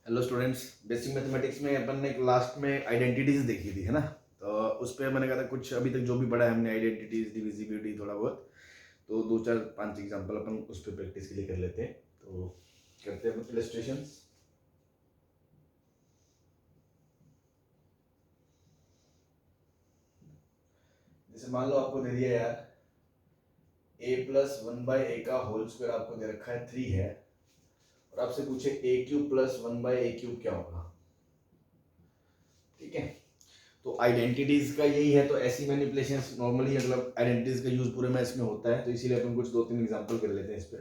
Hello students, basic mathematics में अपन ने last में आइडेंटिटीज देखी थी, है ना। तो उस पर मैंने कहा था कुछ अभी तक जो भी पढ़ा है हमने आइडेंटिटीज, डिविजिबिलिटी, थोड़ा बहुत, तो 2 4 5 एग्जांपल अपन उस पर प्रैक्टिस के लिए कर लेते हैं। तो करते हैं इलस्ट्रेशंस। जैसे मान लो आपको दे दिया यार a+1/a का होल स्क्वायर आपको दे रखा है 3 है, और आपसे पूछे a³ + 1/a³ क्या होगा। ठीक है, तो आइडेंटिटीज का यही है। तो ऐसी मैनिपुलेशंस नॉर्मली मतलब आइडेंटिटीज का यूज पूरे मैथ्स में होता है, तो इसीलिए अपन कुछ 2 3 एग्जांपल कर लेते हैं इस पे।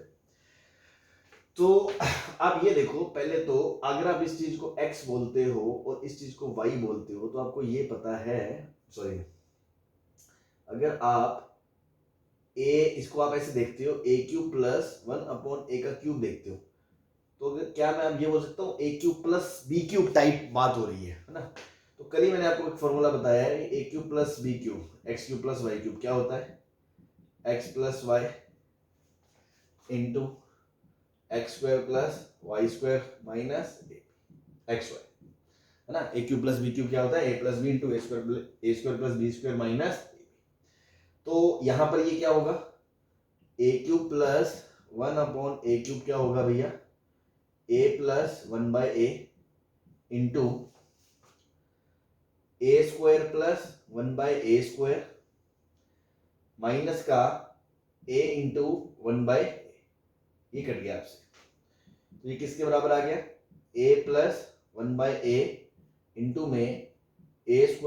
तो आप ये देखो, पहले तो अगर आप इस चीज को x बोलते हो और इस चीज को y बोलते हो, तो आपको ये पता है, सॉरी, अगर आप इसको आप ऐसे देखते हो a³ + 1/a का क्यूब देखते हो, तो क्या मैं अब ये बोल सकता हूँ a³ + b³ टाइप बात हो रही है ना। तो कल ही मैंने आपको एक फॉर्मूला बताया है, a³ + b³ x³ + y³ क्या होता है, x + y into x² + y² minus xy, है ना। a³ + b³ क्या होता है, a + b into a² + b² minus. तो यहां पर ये क्या होगा, a³ + 1/a³ क्या होगा भैया, a + 1/a into a² + 1/a² minus का a इंटू 1/a, ये कट गया आपसे, तो ये किसके बराबर आ गया, a + 1/a इंटू में a² +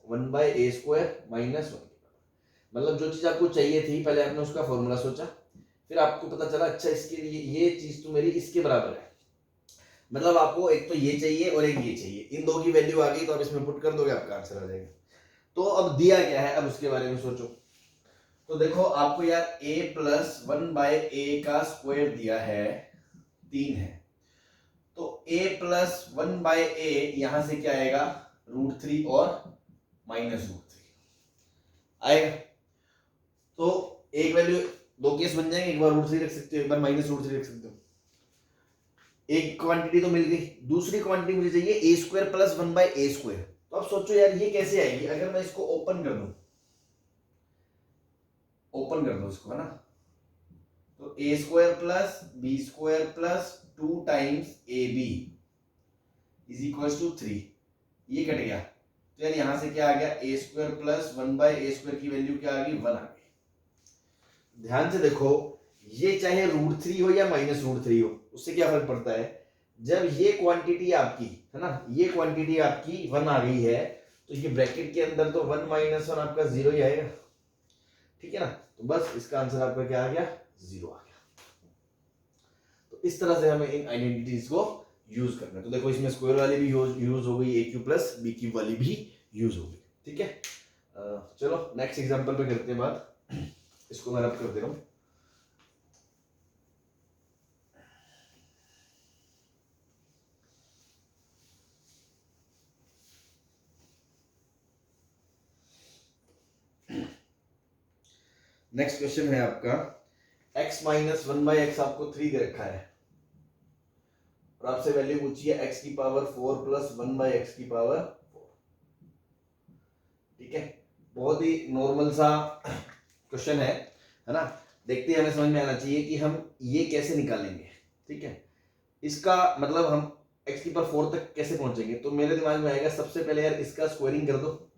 1/a² माइनस 1। मतलब जो चीज आपको चाहिए थी, पहले आपने उसका फॉर्मूला सोचा, फिर आपको पता चला अच्छा इसके लिए ये चीज तो मेरी इसके बराबर है। मतलब आपको एक तो ये चाहिए और एक ये चाहिए, इन दो की वैल्यू आ गई तो आप इसमें पुट कर दोगे, आपका आंसर आ जाएगा। तो अब दिया क्या है, अब उसके बारे में सोचो। तो देखो आपको यार a + 1/a का स्क्वायर दिया है 3 है, तो a + 1/a यहां से क्या आएगा, √3 और -√3 आएगा। तो एक वैल्यू, दो केस बन जाएंगे, एक बार √3 रख सकते हो, एक बार -√3 रख सकते हो। एक क्वांटिटी तो मिल गई, दूसरी क्वांटिटी मुझे चाहिए a² + 1/a²। तो अब सोचो यार ये कैसे आएगी, अगर मैं इसको ओपन कर दूं, ओपन कर दो इसको, है ना। तो a² + b² + 2 टाइम्स ab = 3, ये कट गया। तो यार यहां से क्या आ गया, a² + 1/a² की वैल्यू क्या आ गई, 1 आ गई। ध्यान से देखो, ये चाहे √3 हो या -√3 हो, उससे क्या फर्क पड़ता है। जब ये क्वांटिटी आपकी, है ना, ये क्वांटिटी आपकी 1 आ गई है, तो ये ब्रैकेट के अंदर तो 1 - 1 आपका 0 ही आएगा। ठीक है ना, तो बस इसका आंसर आपका क्या आ गया, 0 आ गया। तो इस तरह से हमें इन आइडेंटिटीज को यूज करना है। तो देखो इसमें स्क्वायर वाली भी यूज हो गई, a³ + b³ वाली भी यूज हो गई। ठीक है, चलो नेक्स्ट एग्जांपल पे करते हैं बात। इसको मैं रब कर दे रहा हूं। नेक्स्ट क्वेश्चन है आपका, x - 1/x आपको 3 दे रखा है, और आपसे वैल्यू पूछी है x⁴ + 1/x⁴। ठीक है, बहुत ही नॉर्मल सा क्वेश्चन है ना। देखते हैं, हमें समझ में आना चाहिए कि हम ये कैसे निकालेंगे। ठीक है, इसका मतलब हम x⁴ तक कैसे पहुंचेंगे। तो मेरे दिमाग में आएगा, सबसे पहले यार इसका स्क्वायरिंग कर दो।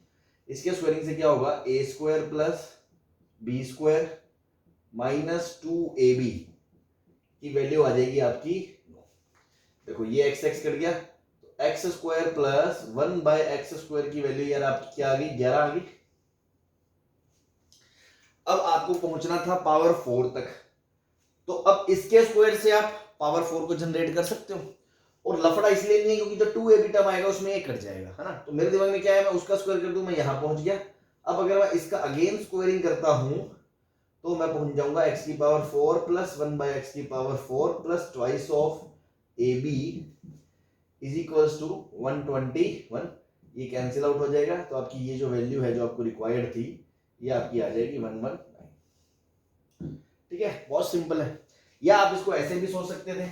इसके स्क्वायरिंग से क्या होगा, a² + b² माइनस 2ab की वैल्यू आ जाएगी आपकी 9। देखो ये x कट गया, तो x² + 1/x² की वैल्यू यार आपकी क्या आ गई, 11 आ गई। अब आपको पहुंचना था पावर 4 तक, तो अब इसके स्क्वायर से आप पावर 4 को जनरेट कर सकते हो। और लफड़ा इसलिए नहीं है क्योंकि जो 2ab टर्म आएगा उसमें एक कट जाएगा, है ना। तो मेरे दिमाग में क्या है, मैं उसका स्क्वायर कर दूं, मैं यहां पहुंच गया। अब अगर मैं इसका अगेन स्क्वायरिंग करता हूं, तो मैं पहुंच जाऊंगा x⁴ + 1/x⁴ plus twice of ab = 121। ये कैंसिल आउट हो जाएगा, तो आपकी ये जो वैल्यू है जो आपको रिक्वायर्ड थी, ये आपकी आ जाएगी 119। ठीक है, बहुत सिंपल है। या आप इसको ऐसे भी सोच सकते थे,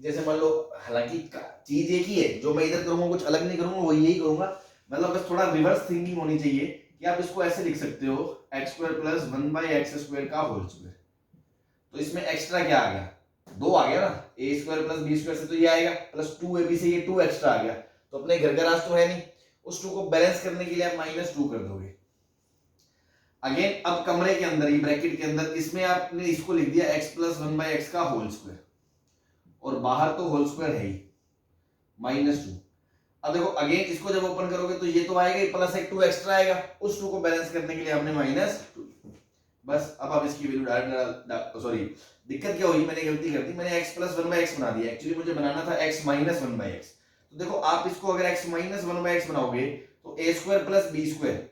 जैसे मान लो, हालांकि चीज एक ही है, जो मैं इधर करूंगा कुछ अलग नहीं करूंगा, वो यही करूंगा, मतलब बस थोड़ा रिवर्स थिंकिंग होनी चाहिए कि आप इसको ऐसे लिख सकते हो एक्स स्क्वायर प्लस 1/x² का होल स्क्वायर। तो इसमें एक्स्ट्रा क्या आ गया, 2 आ गया ना, ए स्क्वायर प्लस बी स्क्वायर से तो ये आएगा, प्लस 2ab से ये 2 एक्स्ट्रा आ गया, तो अपने घर का राज तो है नहीं, उस 2 को बैलेंस करने के लिए आप -2 कर दोगे। अगेन अब कमरे के अंदर, ये ब्रैकेट के अंदर, इसमें आपने इसको लिख दिया x प्लस 1/x का होल स्क्वायर, और बाहर तो होल स्क्वायर है ही, -2। अब देखो अगेन इसको जब ओपन करोगे तो ये तो आएगा ही, प्लस एक 2 एक्स्ट्रा आएगा, उस 2 को बैलेंस करने के लिए हमने -2। बस अब आप इसकी वैल्यू डाल, सॉरी दिक्कत क्या हुई, मैंने गलती कर दी, मैंने x प्लस 1/x बना दिया, एक्चुअली मुझे बनाना था x माइनस 1/x। तो देखो आप इसको अगर x माइनस 1/x बनाओगे तो a square plus b square,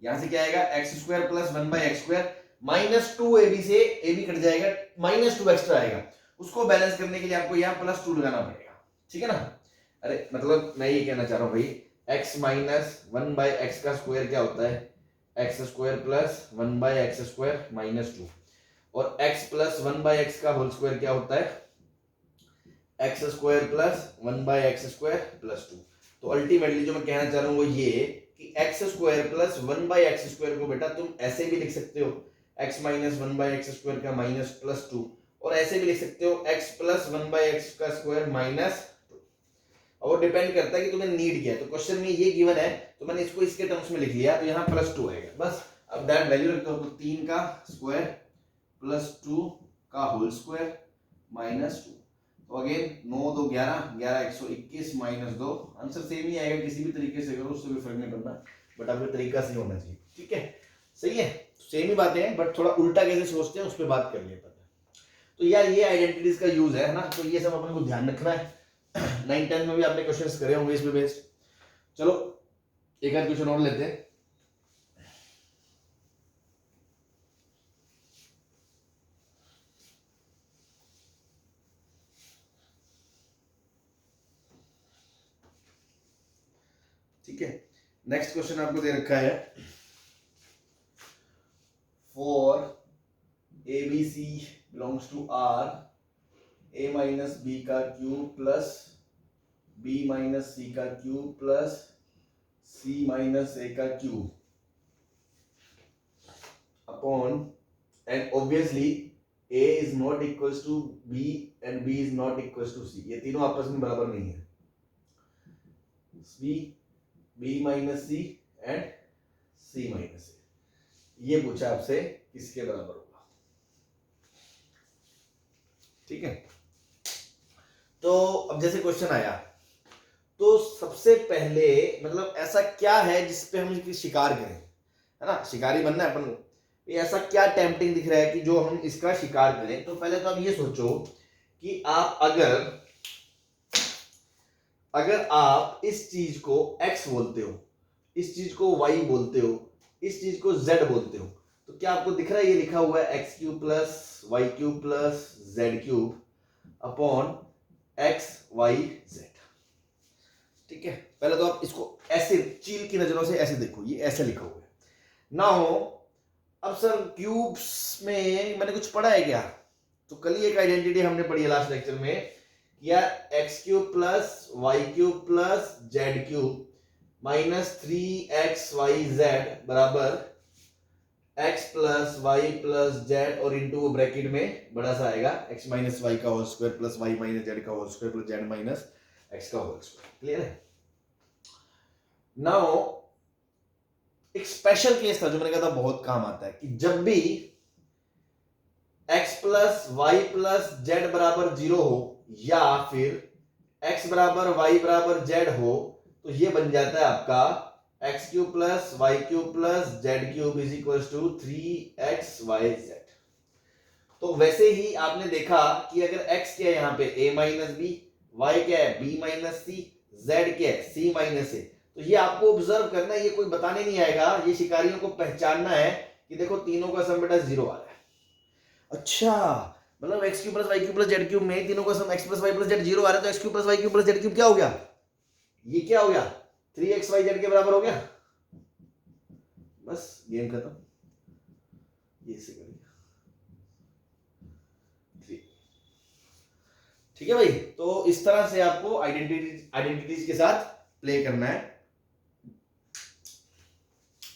यहां से क्या आएगा x square plus 1/x², -2ab से ab कट जाएगा, -2 एक्स्ट्रा आएगा, उसको बैलेंस करने के लिए आपको यहाँ +2 लगाना पड़ेगा, ठीक है ना। अरे मतलब मैं ये कहना चाह रहा हूँ भाई, x माइनस 1/x का स्क्वायर क्या होता है, x स्क्वायर प्लस 1/x² -2, और x प्लस 1/x का होल स्क्वायर क्या होता है, x स्क्वायर प्लस 1/x² +2। तो अल्टीमेटली जो मैं कहना चाह रहा हूँ वो ये कि x स्क्वायर प्लस 1/x² को बेटा तुम ऐसे भी लिख सकते हो x माइनस 1/x² का -+2, और ऐसे भी लिख सकते हो x प्लस 1/x² -2, और वो डिपेंड करता है कि तुम्हें नीड क्या है। तो क्वेश्चन में ये गिवन है तो मैंने इसको इसके टर्म्स में लिख लिया, तो यहाँ +2 आएगा बस। अब दैट वैल्यू रखते हो तो 3 का स्क्वायर प्लस 2 का होल स्क्वायर -2। तो अगेन 9 2 11, 11 121 -2, आंसर सेम ही आएगा, किसी भी तरीके से करो उससे भी फर्क नहीं पड़ना, बट आपका तरीका सही होना चाहिए, ठीक है, सही है, सेम ही बातें हैं, बट थोड़ा उल्टा कैसे सोचते हैं उस पर बात कर लिए। तो यार ये आइडेंटिटीज का यूज है ना, तो ये सब अपन को ध्यान रखना है। 9-10 में भी आपने क्वेश्चंस करे होंगे इस पे बेस्ड। चलो एक आध क्वेश्चन और लेते हैं। ठीक है, नेक्स्ट क्वेश्चन आपको दे रखा है, for ABC belongs to R, A minus B का cube plus B minus C का cube plus C minus A का cube upon, and obviously A is not equals to B and B is not equals to C, ये तीनों आपस में बराबर नहीं है, B minus C and C minus A, ये पूछा आपसे किसके बराबर होगा, ठीक है। तो अब जैसे क्वेश्चन आया तो सबसे पहले मतलब ऐसा क्या है जिसपे हम शिकार करें, है ना, शिकारी बनना है अपन को, ऐसा क्या टेम्पटिंग दिख रहा है कि जो हम इसका शिकार करें। तो पहले तो आप ये सोचो कि आप अगर आप इस चीज को x बोलते हो, इस चीज को y बोलते हो, इस चीज को z बोलते हो, तो क्या आपको दिख रहा है ये लिखा हुआ है x³ plus y³ plus z³ upon x y z, ठीक है। पहले तो आप इसको ऐसे चील की नजरों से ऐसे देखो, ये ऐसे लिखा हुआ है। नाउ अब सर क्यूब्स में मैंने कुछ पढ़ा है क्या, तो कल ही एक आइडेंटिटी हमने पढ़ी है लास्ट लेक्चर में, यार x³ plus y³ plus z³ -3xyz बराबर x plus y plus z, और इंटू ब्रैकेट में बड़ा सा आएगा x माइनस वाई का whole square plus y minus z का whole square plus z minus x का होल स्क्वायर, क्लियर है। नाउ एक स्पेशल केस था जो मैंने कहा था बहुत काम आता है, कि जब भी x plus y plus z बराबर 0 हो या फिर x बराबर y बराबर z हो, तो ये बन जाता है आपका x³ plus y³ plus z³ is equal to 3xyz। तो वैसे ही आपने देखा कि अगर x क्या है यहाँ पे a माइनस बी, y क्या है b माइनस सी, z क्या है c माइनस ए, तो ये आपको ऑब्जर्व करना है, ये कोई बताने नहीं आएगा, ये शिकारियों को पहचानना है कि देखो तीनों का सम बेटा 0 आ रहा है। अच्छा मतलब x³ plus y³ plus z³ में तीनों का सम x plus y plus z 0 आ रहा है, तो x³ plus y³ plus z³ क्या हो गया, ये क्या हो गया 3xyz के बराबर हो गया, बस गेम खत्म, ये से करेंगे 3, ठीक है भाई, तो इस तरह से आपको आइडेंटिटीज के साथ प्ले करना है।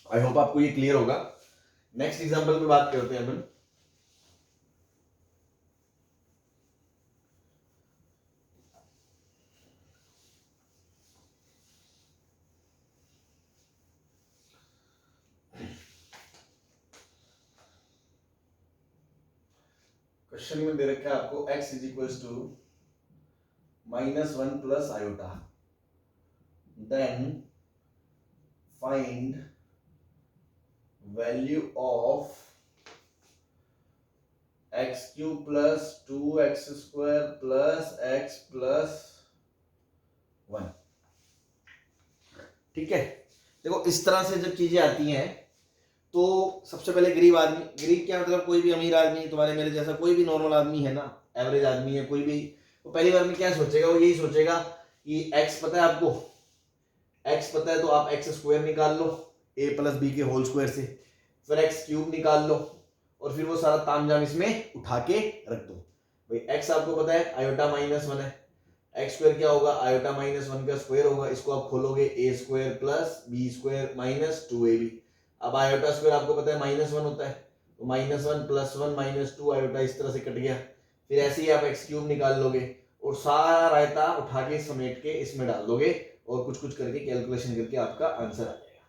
आई होप आपको ये क्लियर होगा। नेक्स्ट एग्जांपल पे बात करते हैं अपन। क्वेश्चन में दे रखा है आपको x is equals to -1 plus iota, then find value of x cube plus 2x square plus x plus 1। ठीक है, देखो इस तरह से जब चीजें आती हैं तो सबसे पहले गरीब आदमी, गरीब क्या मतलब कोई भी अमीर आदमी, तुम्हारे मेरे जैसा कोई भी नॉर्मल आदमी है ना, एवरेज आदमी है कोई भी, तो पहली बार में क्या सोचेगा, वो यही सोचेगा कि x पता है आपको, x पता है तो आप x स्क्वायर निकाल लो a प्लस बी के होल स्क्वायर से, फिर x क्यूब निकाल लो और फिर वो सारा तामझाम इसमें उठा के रख दो। भाई x आपको पता है आयोटा -1 है, एक्स स्क्वायर क्या होगा, आयोटा -1 का स्क्वायर होगा, इसको आप खोलोगे a square plus b square minus 2ab। अब आयोटा स्क्वायर आपको पता है -1 होता है, तो -1 प्लस 1 माइनस 2 आयोटा इस तरह से कट गया। फिर ऐसे ही आप एक्स क्यूब निकाल लोगे और सारा रायता उठा के समेट के इसमें डाल दोगे और कुछ कुछ करके कैलकुलेशन करके आपका आंसर आ जाएगा।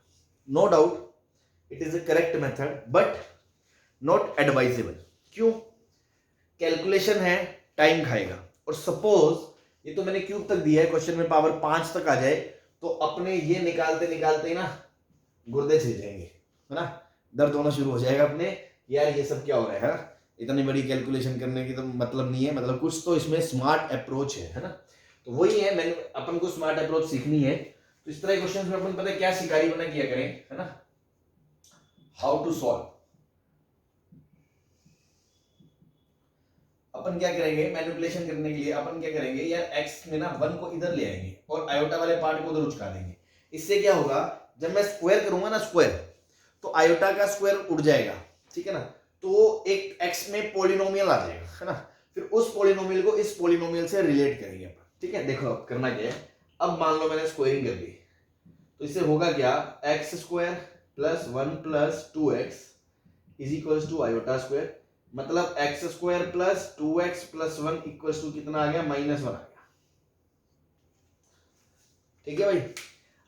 No doubt it is a correct method but not advisable. क्यों? कैलकुलेशन है, टाइम खाएगा, और सपोज ये तो मैंने क्यूब तक दिया है, क्वेश्चन में पावर 5 तक आ जाए तो अपने ये निकालते निकालते ना गुर्दे छिल जाएंगे, है ना, दर्द होना शुरू हो जाएगा अपने, यार ये सब क्या हो रहा है ना? इतनी बड़ी कैलकुलेशन करने की तो मतलब नहीं है, मतलब कुछ तो इसमें स्मार्ट अप्रोच है ना? तो वही है, मैंने अपन को स्मार्ट अप्रोच सीखनी है। तो इस तरह के क्वेश्चन में अपन पता है क्या शिकारी बना किया करें, है ना, हाउ टू सॉल्व। अपन क्या करेंगे, मैनिपुलेशन करने के लिए अपन क्या करेंगे, यार x में ना 1 को इधर ले आएंगे और आयोटा वाले पार्ट को उधर उचका देंगे। इससे क्या होगा, जब मैं स्क्वायर करूंगा ना स्क्वायर, तो आयोटा का स्क्वायर उड़ जाएगा, ठीक है ना, तो एक x में पॉलिनोमियल आ जाएगा, है ना, फिर उस पॉलिनोमियल को इस पॉलिनोमियल से रिलेट करेंगे अपन। ठीक है, देखो अब करना क्या है, अब मान लो मैंने स्क्वायरिंग कर दी, तो इससे होगा क्या, x square plus 1 plus 2x is equals to iota square, मतलब x square plus 2x plus 1 equals to कितना आ गया, -1 आ गया। ठीक है भाई,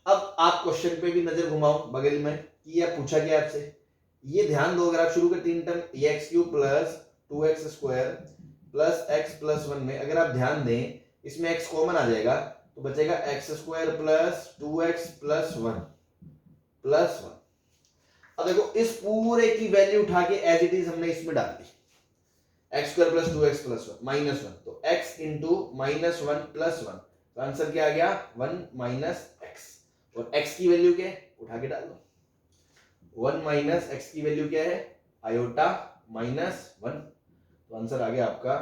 अब आप क्वेश्चन पे भी नजर घुमाओ बगल में कि यह पूछा गया आपसे, ये ध्यान दो, अगर आप शुरू करते 3 टर्म ये x cube plus 2x square plus x plus 1 में अगर आप ध्यान दें इसमें x कॉमन आ जाएगा, तो बचेगा x square plus 2x plus 1 plus 1। अब देखो इस पूरे की वैल्यू उठा के एज इट इज हमने इसमें डाल दी, x square plus 2x plus 1 -1, तो x इंटू -1 प्लस 1, तो आंसर क्या आ गया, 1 माइनस एक्स, और x की वैल्यू क्या है, उठा के डाल दो, 1 माइनस एक्स की वैल्यू क्या है, आयोटा -1, तो आंसर आ गया आपका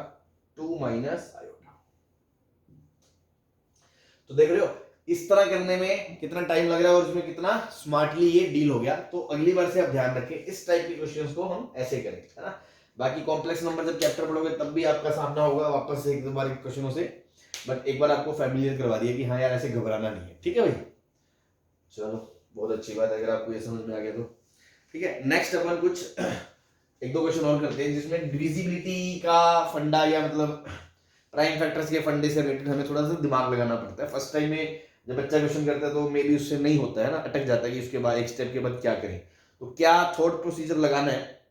2 माइनस आयोटा। तो देख रहे हो इस तरह करने में कितना टाइम लग रहा है और इसमें कितना स्मार्टली ये डील हो गया। तो अगली बार से आप ध्यान रखें, इस टाइप के क्वेश्चंस को हम ऐसे करें, है ना। बाकी कॉम्प्लेक्स नंबर जब चैप्टर पढ़ोगे तब भी आपका सामना होगा वापस से एक दो बार क्वेश्चनों से, बट एक बार आपको फैमिलियर करवा दिया कि हाँ यार ऐसे घबराना नहीं है। ठीक है भाई, चलो बहुत अच्छी बात है अगर आपको ये समझ में आ गया तो। ठीक है, नेक्स्ट अपन कुछ एक दो क्वेश्चन और करते हैं जिसमें डिविजिबिलिटी का फंडा या मतलब प्राइम फैक्टर्स के फंडे से रिलेटेड हमें थोड़ा सा दिमाग लगाना पड़ता है। फर्स्ट टाइम में जब बच्चा क्वेश्चन करता है तो मे बी उससे नहीं होता है ना, अटक जाता है कि उसके बाद एक स्टेप के बाद क्या करें, तो क्या थॉट प्रोसीजर लगाना है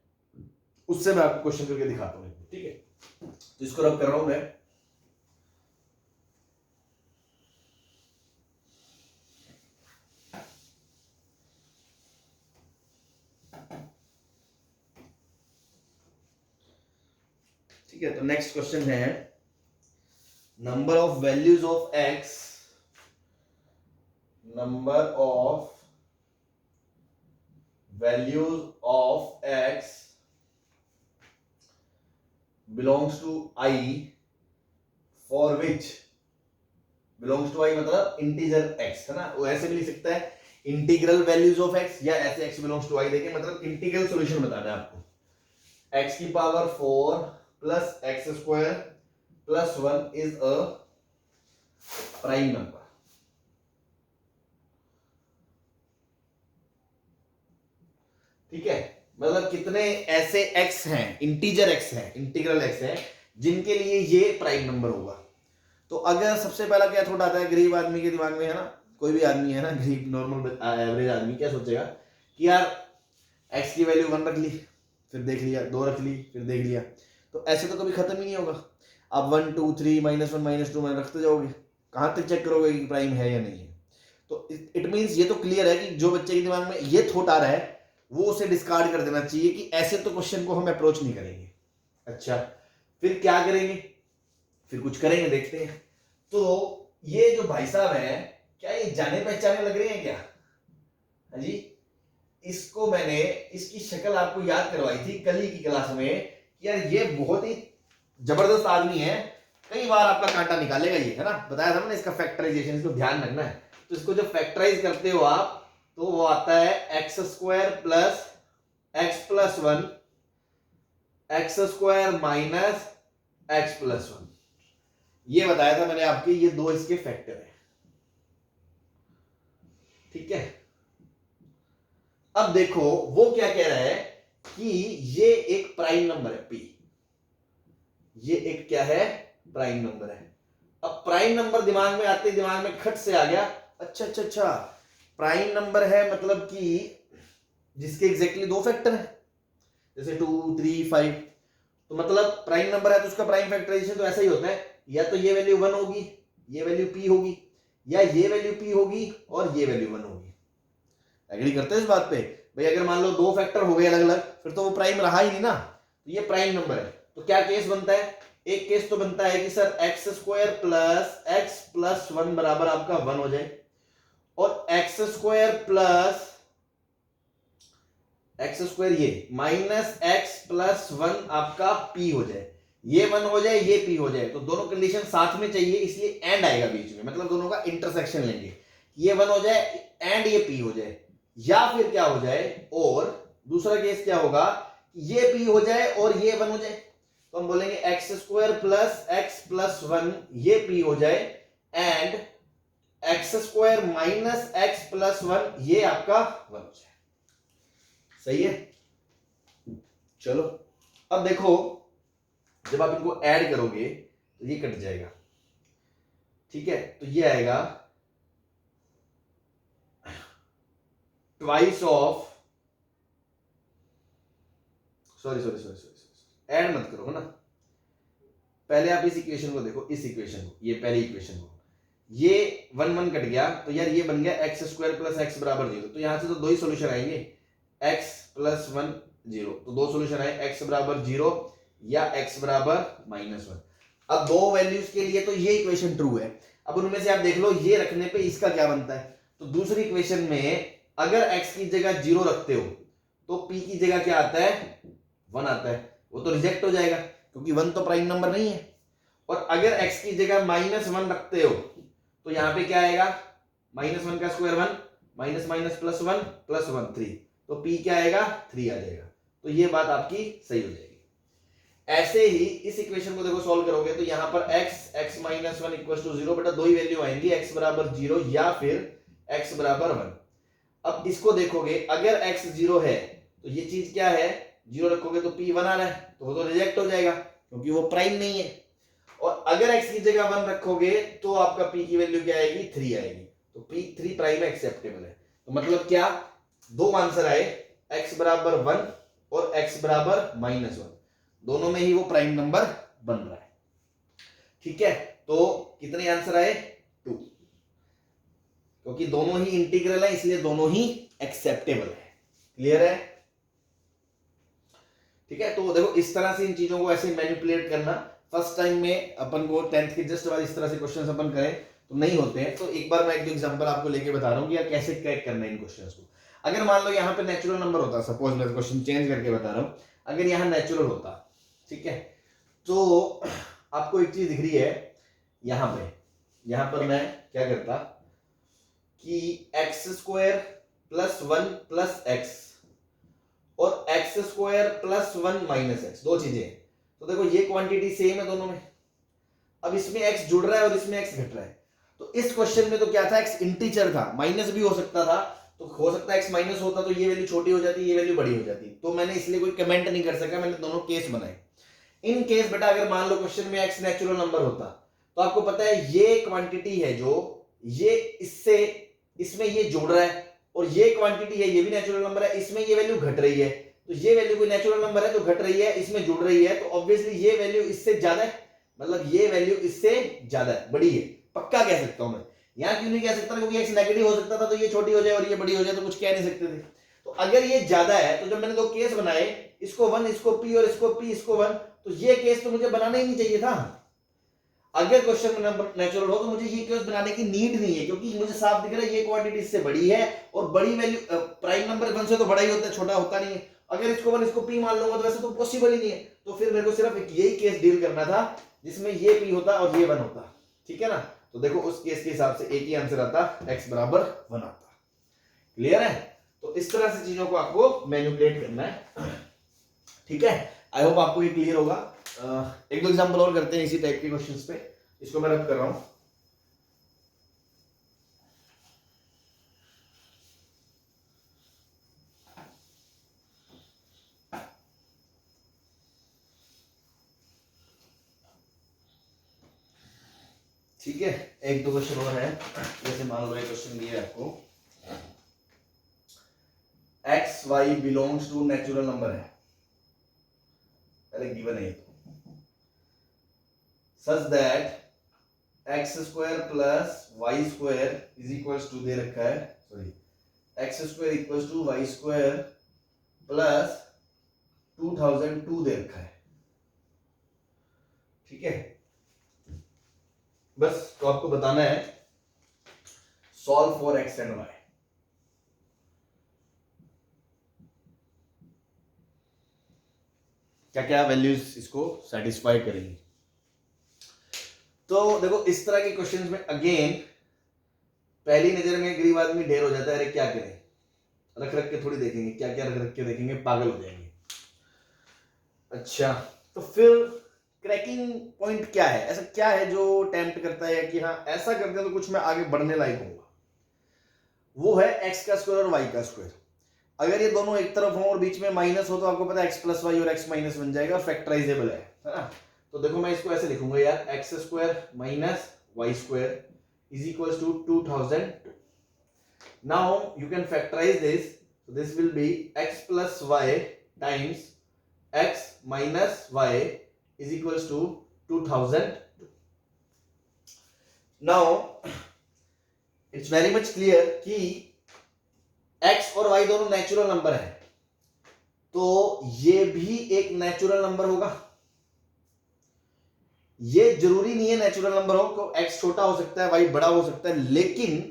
उससे मैं आपको क्वेश्चन करके दिखाता हूँ। ठीक है, तो इसको रब कर रहा हूं मैं। ठीक है, तो नेक्स्ट क्वेश्चन है number of values of x, number of values of x belongs to I for which, belongs to I मतलब इंटीजर एक्स, है ना, वो ऐसे भी लिख सकता है इंटीग्रल वैल्यूज ऑफ एक्स, या ऐसे एक्स बिलोंग्स टू आई देखें मतलब इंटीग्रल सॉल्यूशन बताना है आपको, एक्स की power 4 plus x square plus 1 is a prime number. ठीक है, मतलब कितने ऐसे x हैं, इंटीजर x है, इंटीग्रल x है, जिनके लिए ये प्राइम नंबर होगा। तो अगर सबसे पहला क्या थॉट आता है गरीब आदमी के दिमाग में, है ना, कोई भी आदमी है ना, गरीब नॉर्मल एवरेज आदमी क्या सोचेगा कि यार x की वैल्यू 1 रख ली, फिर देख लिया, 2 रख ली, फिर देख लिया, तो ऐसे तो कभी खत्म ही नहीं होगा। आप 1 2 3 -1 -2 में रखते जाओगे, कहां तक चेक करोगे कि प्राइम है या नहीं है। तो इट मीन्स ये तो क्लियर है कि जो बच्चे के दिमाग में ये थॉट आ रहा है वो उसे डिस्कार्ड कर देना चाहिए कि ऐसे तो क्वेश्चन को हम अप्रोच नहीं करेंगे। अच्छा, फिर क्या करेंगे, फिर कुछ करेंगे, देखते हैं। तो ये जो भाई साहब है, क्या ये जाने पहचाने लग रहे हैं क्या? हाँ जी, इसको मैंने, इसकी शक्ल आपको याद करवाई थी कल ही की क्लास में कि यार ये बहुत ही जबरदस्त आदमी है, कई बार आपका कांटा निकालेगा ये, है ना, बताया था मैंने इसका फैक्टराइजेशन, इसको ध्यान रखना है। तो इसको जब फैक्टराइज करते हो आप, तो वो आता है x square plus x plus 1 x square minus x plus 1। ये बताया था मैंने आपके, ये दो इसके फैक्टर है। ठीक है, अब देखो वो क्या कह रहा है कि ये एक प्राइम नंबर है p, ये एक क्या है, प्राइम नंबर है। अब प्राइम नंबर दिमाग में आते दिमाग में खट से आ गया, अच्छा अच्छा अच्छा, प्राइम नंबर है मतलब कि जिसके एग्जैक्टली दो फैक्टर है, जैसे 2 3 5, तो मतलब प्राइम नंबर है तो उसका प्राइम फैक्टराइजेशन तो ऐसा ही होता है, या तो ये वैल्यू 1 होगी, ये वैल्यू p होगी, या ये वैल्यू p होगी और ये वैल्यू 1 होगी। एग्री करते हैं इस बात पे? भाई अगर मान लो दो फैक्टर हो गए अलग अलग, फिर तो वो प्राइम रहा ही नहीं ना, तो ये प्राइम नंबर है। तो क्या केस बनता है, एक केस तो बनता है कि sir x square plus x plus 1 बराबर आपका 1 हो जाए, और x square plus x square ये माइनस एक्स प्लस 1 आपका p हो जाए, ये 1 हो जाए, ये p हो जाए। तो दोनों कंडीशन साथ में चाहिए, इसलिए एंड आएगा बीच में, मतलब दोनों का इंटरसेक्शन लेंगे, ये 1 हो जाए एंड ये p हो जाए। या फिर क्या हो जाए, और दूसरा केस क्या होगा, ये p हो जाए और ये 1 हो जाए, तो हम बोलेंगे x square plus x plus 1 ये p हो जाए, and x square minus x plus 1 ये आपका 1 हो जाए। सही है, चलो अब देखो, जब आप इनको ऐड करोगे तो ये कट जाएगा। ठीक है, तो ये आएगा ट्वाइस ऑफ, सॉरी ऐड मत करो, है ना, पहले आप इस इक्वेशन को देखो, इस इक्वेशन को, ये पहली इक्वेशन को, ये 1 1 कट गया, तो यार ये बन गया एक्स स्क्वायर प्लस एक्स बराबर 0। तो यहां से तो दो ही सोल्यूशन आएंगे, एक्स प्लस 1 0, तो दो सोल्यूशन आए, एक्स बराबर 0 या एक्स बराबर -1। अब दो वैल्यूज के लिए तो ये इक्वेशन ट्रू है। अब उनमें से आप देख लो, ये रखने पे इसका क्या बनता है, तो दूसरी इक्वेशन में अगर x की जगह 0 रखते हो तो p की जगह क्या आता है, 1 आता है, वो तो रिजेक्ट हो जाएगा क्योंकि 1 तो प्राइम नंबर नहीं है। और अगर x की जगह -1 रखते हो तो यहां पे क्या आएगा, -1 का square 1, minus minus plus 1 plus 1 3, तो p क्या आएगा, 3 आ जाएगा। तो ये बात आपकी सही हो जाएगी। ऐसे ही इस इक्वेशन को देखो सॉल्व करोगे तो यहां पर x माइनस 1 इक्वल टू 0, बेटा दो ही वैल्यू आएंगी, x बराबर 0 या फिर x बराबर 1। अब इसको देखोगे, अगर x 0 है तो ये चीज क्या है, 0 रखोगे तो p 1 आ रहा है, तो वो तो रिजेक्ट हो जाएगा क्योंकि वो प्राइम नहीं है। और अगर x की जगह 1 रखोगे तो आपका p की वैल्यू क्या आएगी, 3 आएगी, तो p 3 प्राइम एक्सेप्टेबल है। तो मतलब क्या, दो आंसर आए, x बराबर 1 और x बराबर -1, दोनों में ही वो प्राइम नंबर बन रहा है। ठीक है, तो कितने आंसर आए, 2, क्योंकि दोनों ही इंटीग्रल है इसलिए दोनों ही एक्सेप्टेबल है। क्लियर है? ठीक है, तो देखो इस तरह से इन चीजों को ऐसे मैनिपुलेट करना, फर्स्ट टाइम में अपन को 10th के जस्ट बाद इस तरह से क्वेश्चंस अपन करें तो नहीं होते हैं। तो एक बार मैं एक दो एग्जांपल आपको लेके बता रहा हूं कि यार कैसे क्रैक करना है इन क्वेश्चंस को। अगर मान लो यहाँ पे नेचुरल नंबर होता, सपोज मैं क्वेश्चन चेंज करके बता रहा हूं, अगर यहाँ नेचुरल होता, ठीक है, तो आपको एक चीज दिख रही है यहाँ पर मैं क्या करता कि x square plus 1 plus x और x square plus 1 minus x, दो चीजें। तो देखो ये क्वांटिटी सेम है दोनों में, अब इसमें x जुड़ रहा है और इसमें x घट रहा है। तो इस क्वेश्चन में तो क्या था, x इंटीजर था, माइनस भी हो सकता था, तो हो सकता है x माइनस होता तो ये वैल्यू छोटी हो जाती, ये वैल्यू बड़ी हो जाती। तो मैंने इसलिए कोई कमेंट नहीं कर सका, मैंने दोनों केस बनाए। इन केस बेटा अगर मान लो क्वेश्चन में x नेचुरल नंबर होता तो आपको पता है ये क्वांटिटी है जो ये इससे इसमें ये जोड़ रहा है, और ये क्वांटिटी है ये भी नेचुरल नंबर है, इसमें ये वैल्यू घट रही है, तो ये वैल्यू कोई नेचुरल नंबर है तो घट रही है, इसमें जुड़ रही है, तो ऑब्वियसली ये वैल्यू इससे ज्यादा है, मतलब ये वैल्यू इससे ज्यादा है, बड़ी है, पक्का कह सकता हूं मैं। यहां क्यों नहीं कह सकता, क्योंकि x नेगेटिव हो सकता था तो ये छोटी हो जाए और ये बड़ी हो जाए, तो कुछ कह नहीं सकते थे। तो अगर ये ज्यादा है तो जब मैंने दो केस बनाए, इसको 1 इसको p और इसको p इसको 1, तो ये केस तो मुझे बनाना ही नहीं चाहिए था। अगर क्वेश्चन में नेचुरल हो तो मुझे ये केस बनाने की नीड नहीं है, क्योंकि मुझे साफ दिख रहा है ये क्वांटिटी इससे बड़ी है, और बड़ी वैल्यू प्राइम नंबर 1 से तो बड़ा ही होता है, छोटा होता नहीं है। अगर इसको 1 इसको p मान लूंगा तो वैसे तो पॉसिबल ही नहीं है, तो फिर मेरे को सिर्फ यही केस डील करना था जिसमें ये p होता और ये 1 होता, ठीक है ना। तो देखो उस केस के हिसाब से एक ही आंसर आता, x बराबर 1 आता। क्लियर है? तो इस तरह से चीजों को आपको मैनिपुलेट करना है, ठीक है। आई होप आपको ये क्लियर होगा। एक दो एग्जांपल और करते हैं इसी टाइप के क्वेश्चंस पे, इसको मैं रब कर रहा हूं। ठीक है, एक दो क्वेश्चन और है। जैसे मान लो एक क्वेश्चन दिया है आपको, x y belongs to natural number है, पहले गिवन है तो such that x square plus y square is equals to दे रखा है, sorry x square equals to y square plus 2002 दे रखा है, ठीक है। बस तो आपको बताना है solve for x and y. क्या क्या वैल्यूज इसको सेटिस्फाई करेंगी। तो देखो इस तरह के क्वेश्चंस में अगेन पहली नजर में गरीब आदमी ढेर हो जाता है, अरे क्या करें, रख रख के थोड़ी देखेंगे, क्या क्या रख रख के देखेंगे, पागल हो जाएंगे। अच्छा, तो फिर क्रैकिंग पॉइंट क्या है, ऐसा क्या है जो टेम्प्ट करता है कि हाँ ऐसा करते हैं तो कुछ मैं आगे बढ़ने लायक होऊंगा। वो है एक्स का स्क्वायर और वाई का स्क्वायर। अगर ये दोनों एक तरफ हो और बीच में माइनस हो तो आपको पता है एक्स प्लस वाई और एक्स माइनस बन जाएगा, फैक्टराइजेबल है ना। तो देखो मैं इसको ऐसे लिखूंगा यार, x square minus y square is equals to 2000। Now you can factorise this, so this will be x plus y times x minus y is equals to 2000. Now it's very much clear कि x और y दोनों natural number है, तो ये भी एक natural number होगा। ये जरूरी नहीं है नेचुरल नंबर हो, तो x छोटा हो सकता है y बड़ा हो सकता है, लेकिन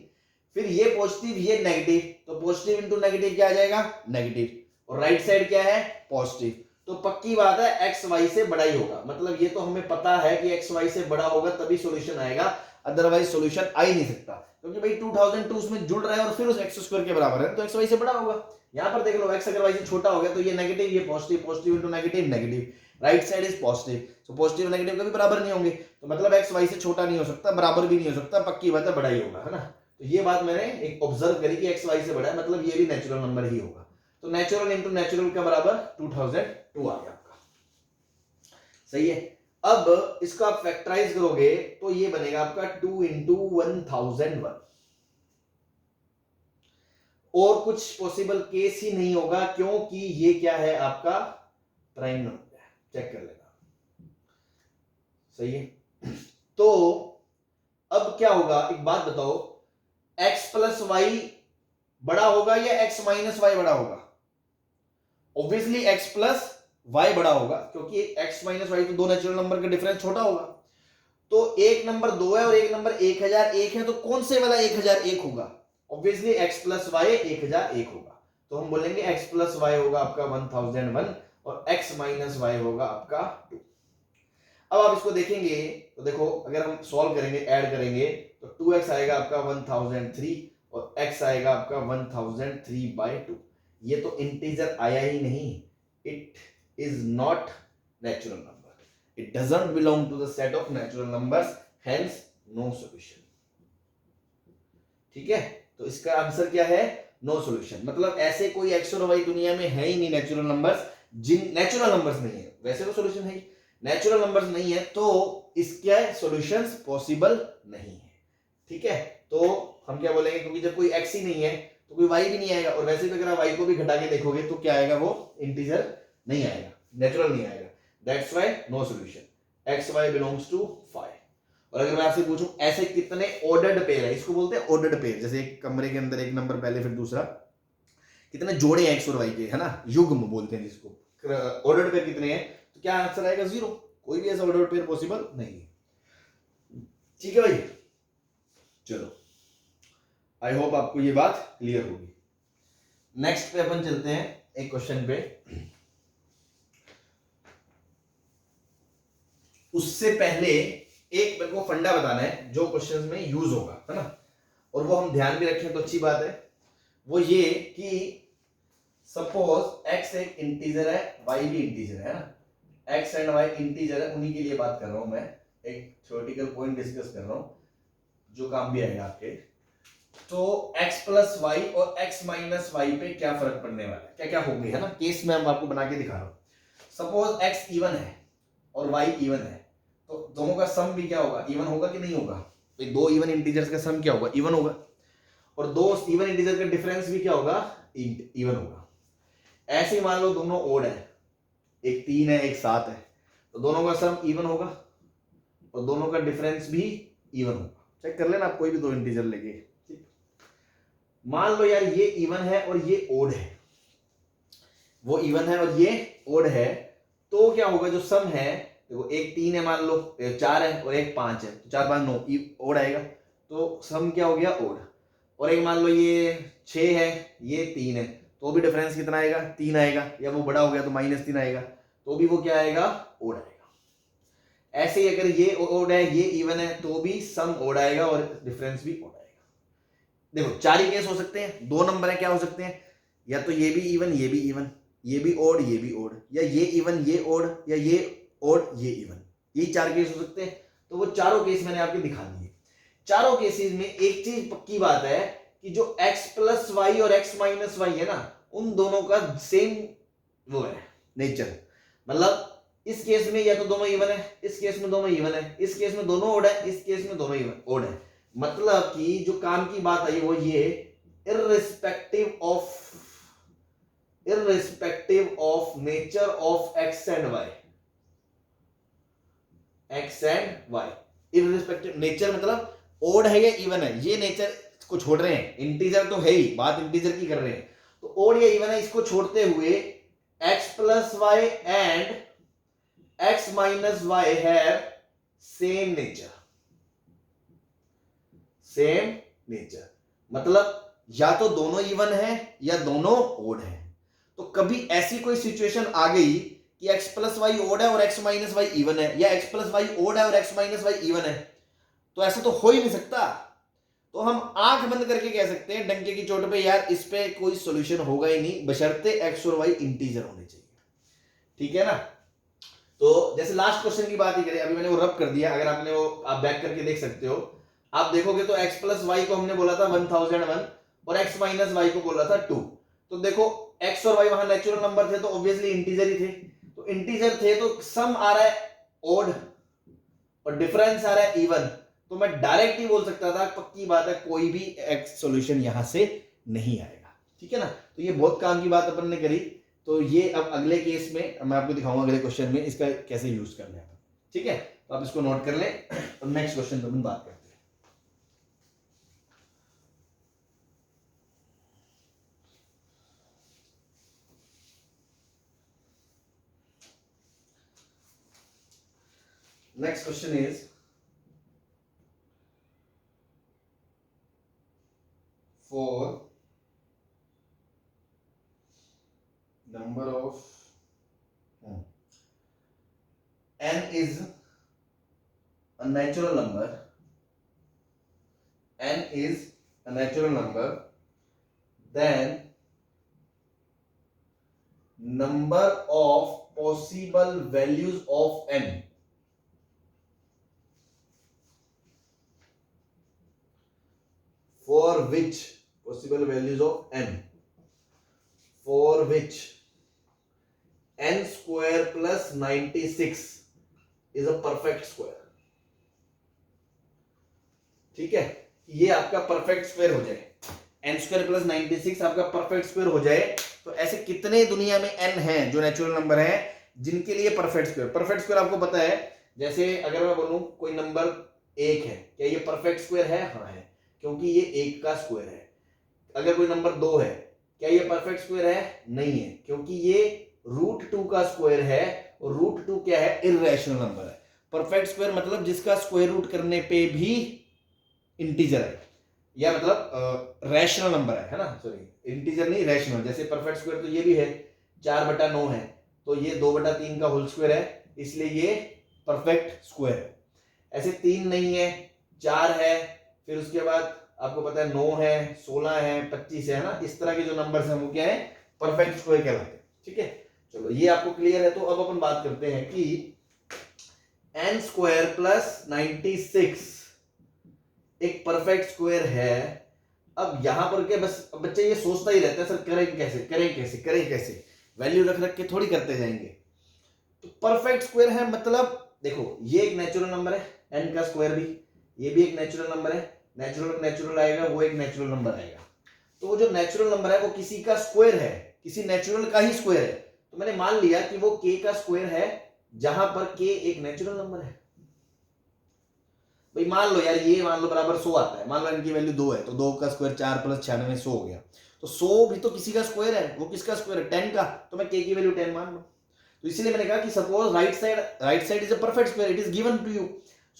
फिर ये पॉजिटिव ये नेगेटिव, तो पॉजिटिव इंटू नेगेटिव क्या आ जाएगा, नेगेटिव, और राइट साइड क्या है, पॉजिटिव। तो पक्की बात है एक्स वाई से बड़ा ही होगा, मतलब ये तो हमें पता है कि एक्स वाई से बड़ा होगा तभी सॉल्यूशन आएगा, अदरवाइज सॉल्यूशन आ ही नहीं सकता, क्योंकि भाई 2002 उसमें जुड़ रहा है और फिर उस एक्स स्क्वायर के बराबर है, तो एक्स वाई से बड़ा होगा। यहां पर देख लो एक्स अगर वाई से छोटा हो गया तो ये नेगेटिव ये positive, positive into negative negative, right side is positive, so positive negative कभी बराबर नहीं होंगे, तो मतलब एक्स वाई से छोटा नहीं हो सकता, बराबर भी नहीं हो सकता, पक्की बात है बड़ा ही होगा, है ना। तो ये बात मैंने एक ऑब्जर्व करी कि एक्स वाई से बड़ा है, मतलब ये भी नेचुरल नंबर ही होगा। तो नेचुरल इंटू नेचुरल का बराबर 2002 आ गया आपका, सही है। अब इसको आप फैक्टराइज करोगे तो ये बनेगा आपका 2 इंटू 1001, और कुछ पॉसिबल केस ही नहीं होगा, क्योंकि ये क्या है आपका प्राइम नंबर है, चेक कर लेना, सही है। तो अब क्या होगा, एक बात बताओ, x प्लस वाई बड़ा होगा या x माइनस वाई बड़ा होगा? ऑब्वियसली x प्लस वाई बड़ा होगा, क्योंकि x माइनस वाई तो दो नेचुरल नंबर का डिफरेंस छोटा होगा। तो एक नंबर 2 है और एक नंबर 1001 है, तो कौन से वाला 1001 होगा? ऑब्वियसली x प्लस वाई 1001 होगा, तो हम बोलेंगे x प्लस वाई होगा आपका 1001 और x माइनस वाई होगा आपका 2। अब आप इसको देखेंगे तो देखो अगर हम सॉल्व करेंगे, ऐड करेंगे, तो 2x आएगा आपका 1003 और x आएगा आपका 1003/2। ये तो इंटीजर आया ही नहीं, it is not natural number. It doesn't belong to the set of natural numbers, hence no solution. ठीक है, तो इसका आंसर क्या है? No solution. मतलब ऐसे कोई एक्स और वाई दुनिया में है ही नहीं नेचुरल नंबर्स, जिन नेचुरल नंबर्स नहीं है, वैसे तो सॉल्यूशन है ही, नेचुरल नंबर्स नहीं है तो इसके सॉल्यूशंस पॉसिबल नहीं है। ठीक है, तो हम क्या बोलेंगे, क्योंकि जब कोई एक्स ही नहीं है तो कोई वाई भी नहीं आएगा, और वैसे भी अगर आप वाई को भी घटा के देखोगे तो क्या आएगा, वो इंटीजर नहीं आएगा, नेचुरल नहीं आएगा। That's why no solution. X y belongs to 5। और अगर मैं आपसे पूछूं ऐसे कितने ऑर्डर्ड पेयर है, इसको बोलते हैं ऑर्डर्ड पेयर, जैसे एक कमरे के अंदर एक नंबर पहले फिर दूसरा, कितने जोड़े हैं एक्स और वाई के, है ना, युग्म बोलते हैं जिसको, ऑर्डर्ड पेयर कितने हैं, तो क्या आंसर आएगा? 0। कोई भी ऐसा ऑर्डर्ड पेयर पॉसिबल नहीं है। ठीक है भाई, चलो आई होप आपको ये बात क्लियर होगी। नेक्स्ट पे अपन चलते हैं एक क्वेश्चन पे। उससे पहले एक मेरे को फंडा बताना है जो क्वेश्चंस में यूज होगा, है ना, और वो हम ध्यान भी रखें तो अच्छी बात है। वो ये कि सपोज x एक इंटीजर है, y भी इंटीजर है ना, x एंड y इंटीजर है, उन्हीं के लिए बात कर रहा हूं मैं, एक थ्योरेटिकल पॉइंट डिस्कस कर रहा हूं जो काम भी आएगा आपके। तो x प्लस वाई और x माइनस वाई पे क्या फर्क पड़ने वाला है, क्या क्या होंगे, है ना, केस में हम आपको बना के दिखा रहा हूं। सपोज x इवन है और y इवन है, तो दोनों का सम भी क्या होगा, इवन होगा कि नहीं होगा? तो दो इवन इंटीजर्स का सम क्या होगा, इवन होगा। और दो इवन इंटीजर का डिफरेंस भी क्या होगा, इवन होगा। ऐसे ही मान लो दोनों ओड है, एक 3 है एक 7 है, तो दोनों का सम इवन होगा और दोनों का डिफरेंस भी इवन होगा। चेक कर लेना आप कोई भी दो इंटीजर लेके। मान लो यार ये इवन है और ये ओड है, वो इवन है और ये ओड है, तो क्या होगा, जो सम है, देखो एक 3 है मान लो, 4 है और एक 5 है, तो 4 5 9 ओड आएगा, तो सम क्या हो गया, ओड। और एक मान लो ये 6 है ये 3 है, तो भी डिफरेंस कितना आएगा, 3 आएगा, या वो बड़ा हो गया तो -3 आएगा, तो भी वो क्या आएगा, ओड आएगा। ऐसे ही अगर ये ओड है ये इवन है तो भी सम ओड आएगा और डिफरेंस भी ओड आएगा। देखो 4 ही केस हो सकते हैं, दो नंबर है, क्या हो सकते हैं, या तो ये भी इवन ये भी इवन, ये भी ओड ये भी ओड, या ये इवन ये ओड, या ये ओड ये इवन, यही 4 केस हो सकते हैं। तो वो चारों केस मैंने आपको दिखा दिए। चारों केसेस में एक चीज पक्की बात है कि जो x प्लस वाई और x माइनस वाई है ना, उन दोनों का सेम वो है नेचर। मतलब इस केस में या तो दोनों इवन है, इस केस में दोनों इवन है, इस केस में दोनों ओड है, इस केस में दोनों इवन ओड है। मतलब कि जो काम की बात आई वो ये, irrespective of nature of x and y, x and y, irrespective nature, मतलब ओड है या इवन है, ये नेचर को छोड़ रहे हैं, इंटीजर तो है ही, बात इंटीजर की कर रहे हैं, तो ओड या इवन है इसको छोड़ते हुए x plus y and x minus y have same nature. मतलब या तो दोनों इवन है या दोनों ओड है। तो कभी ऐसी कोई सिचुएशन आ गई कि x प्लस वाई ओड है और x माइनस वाई इवन है, या x प्लस वाई ओड है और x माइनस वाई इवन है, तो ऐसा तो हो ही नहीं सकता। तो हम आंख बंद करके कह सकते हैं डंके की चोट पे, यार इस पे कोई सॉल्यूशन होगा ही नहीं, बशर्ते x और y इंटीजर होने चाहिए। ठीक है ना। तो जैसे लास्ट क्वेश्चन की बात ही करें, अभी मैंने वो रब कर दिया, अगर आपने वो आप बैक करके देख सकते हो, आप देखोगे तो x प्लस वाई को हमने बोला था 1001 और x माइनस वाई को बोला था 2। तो देखो x और y वहां नेचुरल नंबर थे तो ऑब्वियसली इंटीजर ही थे, तो इंटीजर थे तो सम आ रहा है ओड और डिफरेंस आ रहा है इवन, तो मैं डायरेक्ट ही बोल सकता था पक्की बात है कोई भी x सॉल्यूशन यहां से नहीं आएगा। ठीक है ना। तो ये बहुत काम की बात अपन ने करी। तो ये अब अगले केस में मैं आपको दिखाऊंगा, अगले क्वेश्चन में इसका कैसे यूज करना है। ठीक है, तो आप इसको नोट कर लें और नेक्स्ट क्वेश्चन पर अपन बात करते हैं। Next question is, for number of n is a natural number, n is a natural number, then number of possible values of n which possible values of n, for which n square plus 96 is a perfect square. ठीक है, ये आपका perfect square हो जाए, n square plus 96 आपका perfect square हो जाए, तो ऐसे कितने दुनिया में n हैं जो नेचुरल नंबर हैं जिनके लिए परफेक्ट स्क्वायर आपको पता है। जैसे अगर मैं बोलूं कोई नंबर 1 है, क्या ये परफेक्ट स्क्वायर है? हाँ है, क्योंकि ये 1 का स्क्वायर है। अगर कोई नंबर 2 है, क्या ये परफेक्ट स्क्वायर है? नहीं है, क्योंकि ये √2 का स्क्वायर है, और √2 क्या है? इर्रेशनल नंबर है। परफेक्ट स्क्वायर मतलब जिसका स्क्वायर रूट करने पे भी इंटीजर है, या मतलब रैशनल नंबर है ना, सॉरी इंटीजर नहीं, रैशनल। जैसे परफेक्ट स्क्वायर तो ये भी है, 4/9 है, तो ये 2/3 का होल स्क्वायर है, इसलिए ये परफेक्ट स्क्वायर है। ऐसे 3 नहीं है, 4 है, फिर उसके बाद आपको पता है 9 है, 16 है, 25 है ना, इस तरह के जो नंबर्स हैं वो क्या है? परफेक्ट स्क्वायर कहलाते हैं। ठीक है, चलो ये आपको क्लियर है। तो अब अपन बात करते हैं कि n स्क्वायर प्लस 96 एक परफेक्ट स्क्वायर है। अब यहां पर क्या, बस बच्चे ये सोचता ही रहता है सर करें कैसे, वैल्यू रख रख के थोड़ी करते जाएंगे। तो परफेक्ट स्क्वायर है मतलब देखो, ये एक नेचुरल नंबर है, n का स्क्वायर भी, ये भी एक नेचुरल नंबर है, नेचुरल आएगा, वो एक नेचुरल नंबर आएगा। तो वो जो नेचुरल नंबर है वो किसी का स्क्वायर है, किसी नेचुरल का ही स्क्वायर है। तो मैंने मान लिया कि वो k का स्क्वायर है, जहां पर k एक नेचुरल नंबर है। भाई मान लो यार, ये मान लो बराबर 100 आता है, मान लो इनकी वैल्यू 2 है, तो 2 का स्क्वायर 4 + 96 100 हो गया। तो 100 भी तो किसी का स्क्वायर है, वो किसका स्क्वायर है? 10 का, तो मैं k की वैल्यू 10 मान लूं। तो इसलिए मैंने कहा कि suppose right side is a perfect square, it is given to you.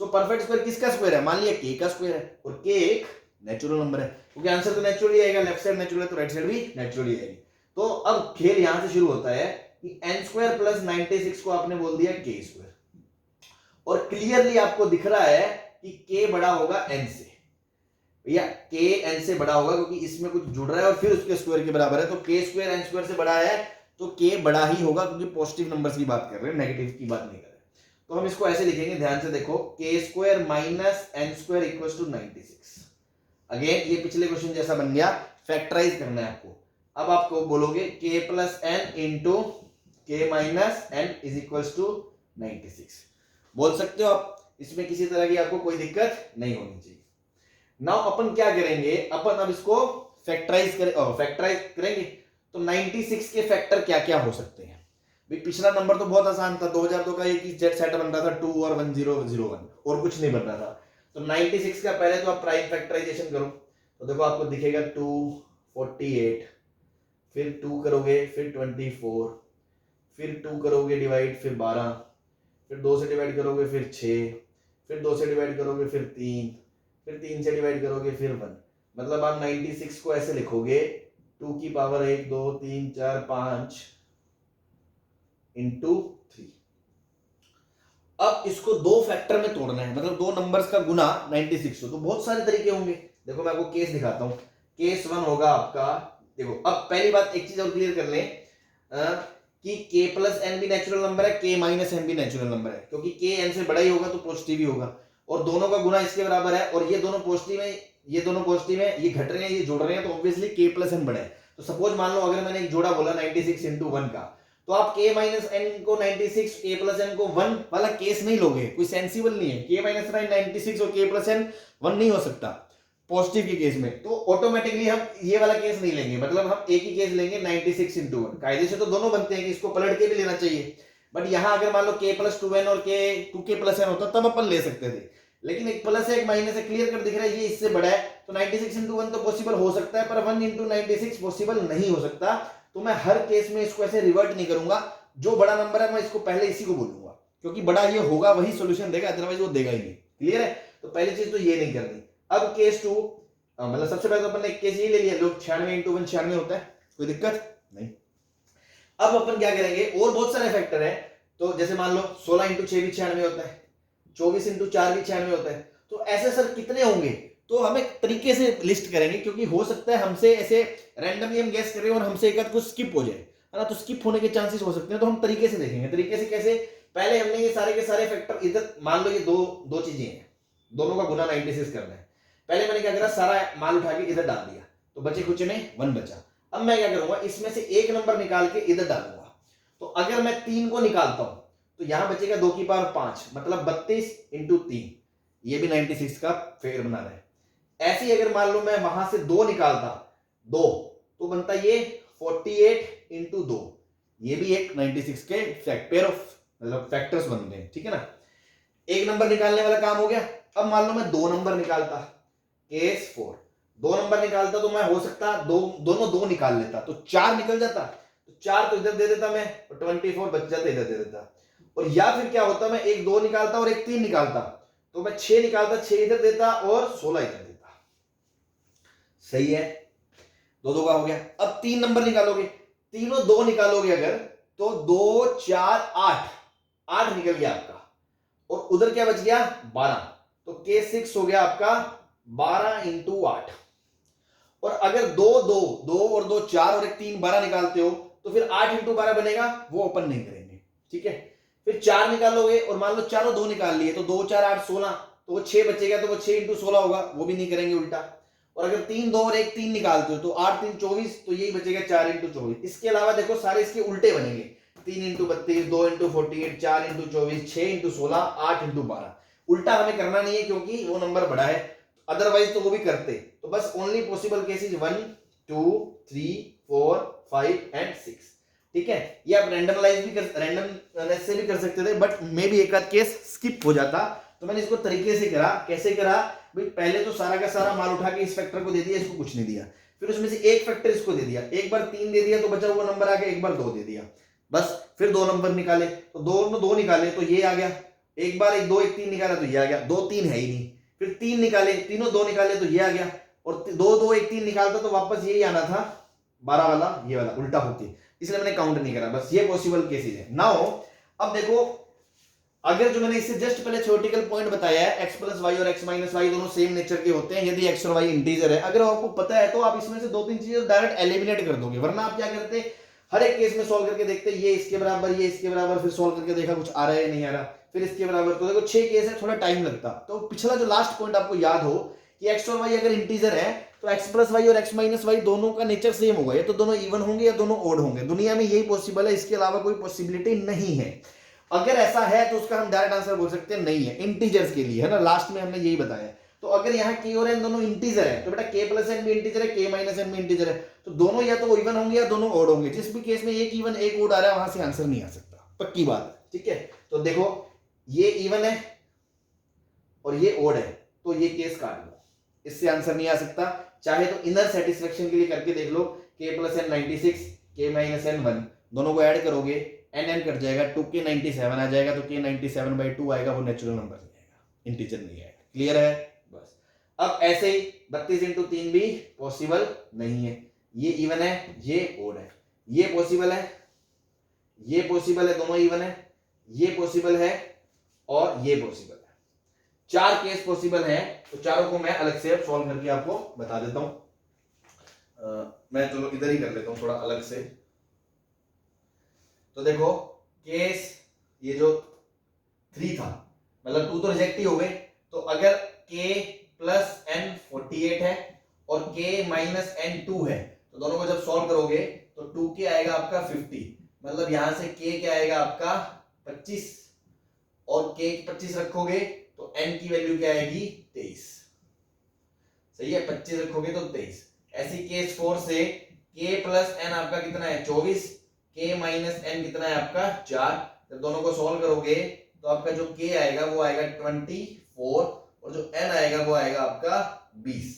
So perfect square किसका स्क्वायर है? मान लिया k का स्क्वायर है, और k एक नेचुरल नंबर है, क्योंकि आंसर तो नेचुरल ही आएगा, लेफ्ट साइड नेचुरल है तो राइट साइड भी नेचुरल ही आएगी। तो अब खेल यहां से शुरू होता है कि n स्क्वायर प्लस 96 को आपने बोल दिया k स्क्वायर, और क्लियरली आपको दिख रहा है कि k बड़ा होगा n से, भैया k n से बड़ा होगा, क्योंकि इसमें कुछ जुड़ रहा है और फिर उसके स्क्वायर के बराबर है, तो k स्क्वायर n स्क्वायर से बड़ा है, तो k बड़ा ही होगा, क्योंकि पॉजिटिव नंबर्स की बात कर रहे हैं, नेगेटिव की बात नहीं कर रहे। तो हम इसको ऐसे लिखेंगे, ध्यान से देखो, k square minus n square equals to 96। Again ये पिछले क्वेश्चन जैसा बन गया, फैक्टराइज करना है आपको। अब आपको बोलोगे k plus n into k minus n is equals to 96, बोल सकते हो आप, इसमें किसी तरह की आपको कोई दिक्कत नहीं होनी चाहिए। नाउ अपन क्या करेंगे, अपन अब इसको फैक्टराइज करेंगे। तो 96 के फैक्टर क्या क्या हो सकते हैं? भाई पिछला नंबर तो बहुत आसान था, 2002 का एक ही सेट बन रहा था, 2 और 1001, और कुछ नहीं बन रहा था। तो 96 का पहले तो आप प्राइम फैक्टराइजेशन करो, तो देखो आपको दिखेगा 248, फिर 2 करोगे, फिर 24, फिर 2 करोगे डिवाइड, फिर 12, फिर 2 से डिवाइड करोगे, फिर 6, फिर 2 से डिवाइड करोगे, फिर 3, फिर 3 से डिवाइड करोगे, फिर 1। मतलब आप 96 को ऐसे लिखोगे, 2 की पावर 1 2 3 4 5 इंटू 3। अब इसको दो फैक्टर में तोड़ना है, मतलब दो नंबर्स का गुना 96 को। तो बहुत सारे तरीके होंगे, देखो मैं आपको केस दिखाता हूं। केस 1 होगा आपका, देखो अब पहली बात एक चीज और क्लियर कर लें कि k प्लस n भी नेचुरल नंबर है, k माइनस n भी नेचुरल नंबर है, क्योंकि k n से बड़ा ही होगा तो पॉजिटिव ही होगा, और दोनों का गुना इसके बराबर है, और ये दोनों पॉजिटिव है, ये दोनों पॉजिटिव है, ये घट रहे हैं, ये जोड़ रहे हैं, तो ऑब्वियसली k प्लस n बड़ा है। तो सपोज मान लो अगर मैंने एक जोड़ा बोला 96 इंटू 1 का, तो आप k माइनस n को 96, k प्लस n को 1 वाला केस नहीं लोगे, कोई सेंसिबल नहीं है। k माइनस 96 और k प्लस n 1 नहीं हो सकता पॉजिटिव के केस में, तो ऑटोमेटिकली हम ये वाला केस नहीं लेंगे, मतलब हम एक ही केस लेंगे 96 इंटू 1। कायदे से तो दोनों बनते हैं कि इसको पलट के भी लेना चाहिए, बट यहां अगर मान लो k प्लस 2n और k प्लस n होता तब अपन ले सकते थे, लेकिन एक प्लस है एक माइनस है, क्लियर कर दिख रहा है ये इससे बड़ा है, तो 96 इंटू 1 तो पॉसिबल हो सकता है, पर 1 इंटू 96 पॉसिबल नहीं हो सकता। तो मैं हर केस में इसको ऐसे रिवर्ट नहीं करूंगा, जो बड़ा नंबर है मैं इसको पहले इसी को बोलूंगा, क्योंकि बड़ा ये होगा वही सोल्यूशन देगा, अदरवाइज वो देगा ही नहीं। क्लियर है? तो पहली चीज तो ये नहीं करनी। अब केस 2, मतलब सबसे पहले तो अपन ने एक केस ये ले लिया, लोग 96 इंटू 1 96 होता है, कोई दिक्कत नहीं। अब अपन क्या करेंगे, और बहुत सारे फैक्टर है, तो जैसे मान लो 16 इंटू 6 भी 96 होता है, 24 इंटू 4 भी 96 होता है, तो ऐसे सर कितने होंगे? तो हम एक तरीके से लिस्ट करेंगे, क्योंकि हो सकता है हमसे ऐसे रैंडमली हम गेस करें और हमसे एक आध कुछ स्किप हो जाए, है ना, तो स्किप होने के चांसेस हो सकते हैं। तो हम तरीके से देखेंगे, तरीके से कैसे, पहले हमने ये सारे के सारे फैक्टर इधर मान लो, ये दो चीजें हैं, दोनों का गुना 96 करना है, पहले मैंने क्या करा, सारा माल उठा के इधर डाल दिया, तो बचे कुछ में 1 बचा। अब मैं क्या करूंगा, इसमें से एक नंबर निकाल के इधर डालूंगा। तो अगर मैं 3 को निकालता हूं तो यहां बचेगा 2 की पावर 5, मतलब 32 इंटू 3, ये भी 96 का फिगर बना रहा है। ऐसे ही अगर मान लो मैं वहां से 2 निकालता, 2 तो बनता ये 48 इंटू 2, ये भी एक 96 के पेयर ऑफ मतलब फैक्टर्स बनते हैं, ठीक है ना। एक नंबर निकालने वाला काम हो गया। अब मान लो मैं 2 नंबर निकालता, केस 4, 2 नंबर निकालता तो मैं हो सकता दोनों 2 निकाल लेता, तो 4 निकल जाता, तो 4 तो इधर दे देता मैं, और 24 बच जाता, इधर दे देता। और या फिर क्या होता, मैं एक 2 निकालता और एक 3 निकालता, तो मैं 6 निकालता, 6 इधर देता और 16 इधर देता। सही है, 2 का हो गया। अब 3 नंबर निकालोगे, तीनों 2 निकालोगे अगर, तो 2 4 8, 8 निकल गया आपका, और उधर क्या बच गया 12, तो K6 हो गया आपका 12 इंटू 8। और अगर 2 2 2 और 2 4 और एक 3 12 निकालते हो, तो फिर 8 इंटू 12 बनेगा, वो ओपन नहीं करेंगे, ठीक है। फिर 4 निकालोगे और मान लो चारों 2 निकाल लिए, तो 2 4 8 16, तो वो 6 बचेगा, तो वो 6 इंटू 16 होगा, वो भी नहीं करेंगे उल्टा। और अगर 3 2 और एक 3 निकालते हो, तो 8 3 24, तो यही बचेगा 4 इंटू 24। इसके अलावा देखो सारे इसके उल्टे बनेंगे, 3 into 32, 2 into 48, 4 into 24, 6 into 16, 8 into 12। उल्टा हमें करना नहीं है क्योंकि वो नंबर बड़ा है, अदरवाइज तो वो भी करते। तो बस ओनली पॉसिबल केसेस 1 2 3 4 5 एंड 6, ठीक है। ये आप रैंडमलाइज भी कर, रैंडम से भी कर सकते थे, बट मे भी एक आध केस स्किप हो जाता। तो मैंने इसको तरीके से करा, कैसे करा भाई, पहले तो सारा का सारा माल उठा के इस फैक्टर को दे दिया, इसको कुछ नहीं दिया, फिर उसमें से एक फैक्टर इसको दे दिया, एक बार 3 दे दिया तो बचा हुआ नंबर आ गया, एक बार 2 दे दिया, बस। फिर 2 नंबर निकाले, तो 2 निकाले तो ये आ गया, एक बार 1 2 1 3 निकाला तो ये आ गया, 2 3 है ही नहीं, फिर 3 निकाले, तीनों 2 निकाले तो ये आ गया, और 2 2 1 3 निकालता तो वापस यही आना था 12 वाला, ये वाला उल्टा होती, इसलिए मैंने काउंट नहीं करा। बस ये पॉसिबल केसेस है। नाउ अब देखो, अगर जो मैंने इससे जस्ट पहले थ्योरेटिकल पॉइंट बताया है, x प्लस वाई और x माइनस वाई दोनों सेम नेचर के होते हैं, यदि x और y इंटीजर है, अगर आपको पता है तो आप इसमें से 2 3 चीजें डायरेक्ट एलिमिनेट कर दोगे। वरना आप क्या करते, हर एक केस में सॉल्व करके देखते, ये इसके बराबर, ये इसके बराबर, फिर सॉल्व करके देखा कुछ आ रहा है नहीं आ रहा, फिर इसके बराबर, तो देखो 6 केस है, थोड़ा टाइम लगता। तो पिछला जो लास्ट पॉइंट आपको याद हो कि x और y अगर इंटीजर है, तो x प्लस वाई और x माइनस वाई दोनों का नेचर सेम होगा, या तो दोनों इवन होंगे या दोनों ओड होंगे। दुनिया में यही पॉसिबल है, इसके अलावा कोई पॉसिबिलिटी नहीं है। अगर ऐसा है तो उसका हम डायरेक्ट आंसर बोल सकते हैं नहीं है, इंटीजर्स के लिए है ना, लास्ट में हमने यही बताया। तो अगर यहाँ k और n दोनों इंटीजर है, तो बेटा k प्लस n भी इंटीजर है, k माइनस n भी इंटीजर है, तो दोनों या तो इवन होंगे या दोनों ओड होंगे। जिस भी केस में एक इवन एक ओड आ रहा है, वहां से आंसर नहीं आ सकता, पक्की बात है, ठीक है। तो देखो ये इवन है और ये ओड है, तो ये केस काट लो, इससे आंसर नहीं आ सकता। चाहे तो इनर सेटिस्फेक्शन के लिए करके देख लो, k plus n 96, k minus n 1, दोनों को ऐड करोगे n कट जाएगा, 2k 97 आ जाएगा, तो k 97/2 आएगा, वो नेचुरल नंबर नहीं आएगा, इंटीजर नहीं आएगा। क्लियर है, बस। अब ऐसे ही 32 इंटू 3 भी पॉसिबल नहीं है, ये इवन है, ये ओड है, ये पॉसिबल है, ये पॉसिबल है, दोनों इवन है, ये पॉसिबल है और ये पॉसिबल है। 4 केस पॉसिबल है, तो चारों को मैं अलग से सॉल्व करके आपको बता देता हूं। मैं चलो इधर ही कर लेता हूं थोड़ा अलग से। तो देखो केस ये जो 3 था, मतलब 2 तो रिजेक्ट ही हो गए, तो अगर k प्लस n 48 है और k माइनस n 2 है, तो दोनों को जब सॉल्व करोगे तो 2k आएगा आपका 50, मतलब यहां से k क्या आएगा आपका 25, और k 25 रखोगे तो n की वैल्यू क्या आएगी 23। सही है, 25 रखोगे तो 23। ऐसी केस 4 से k प्लस n आपका कितना है 24, k माइनस n कितना है आपका 4। जब दोनों को सॉल्व करोगे तो आपका जो k आएगा वो आएगा 24, और जो n आएगा वो आएगा आपका 20।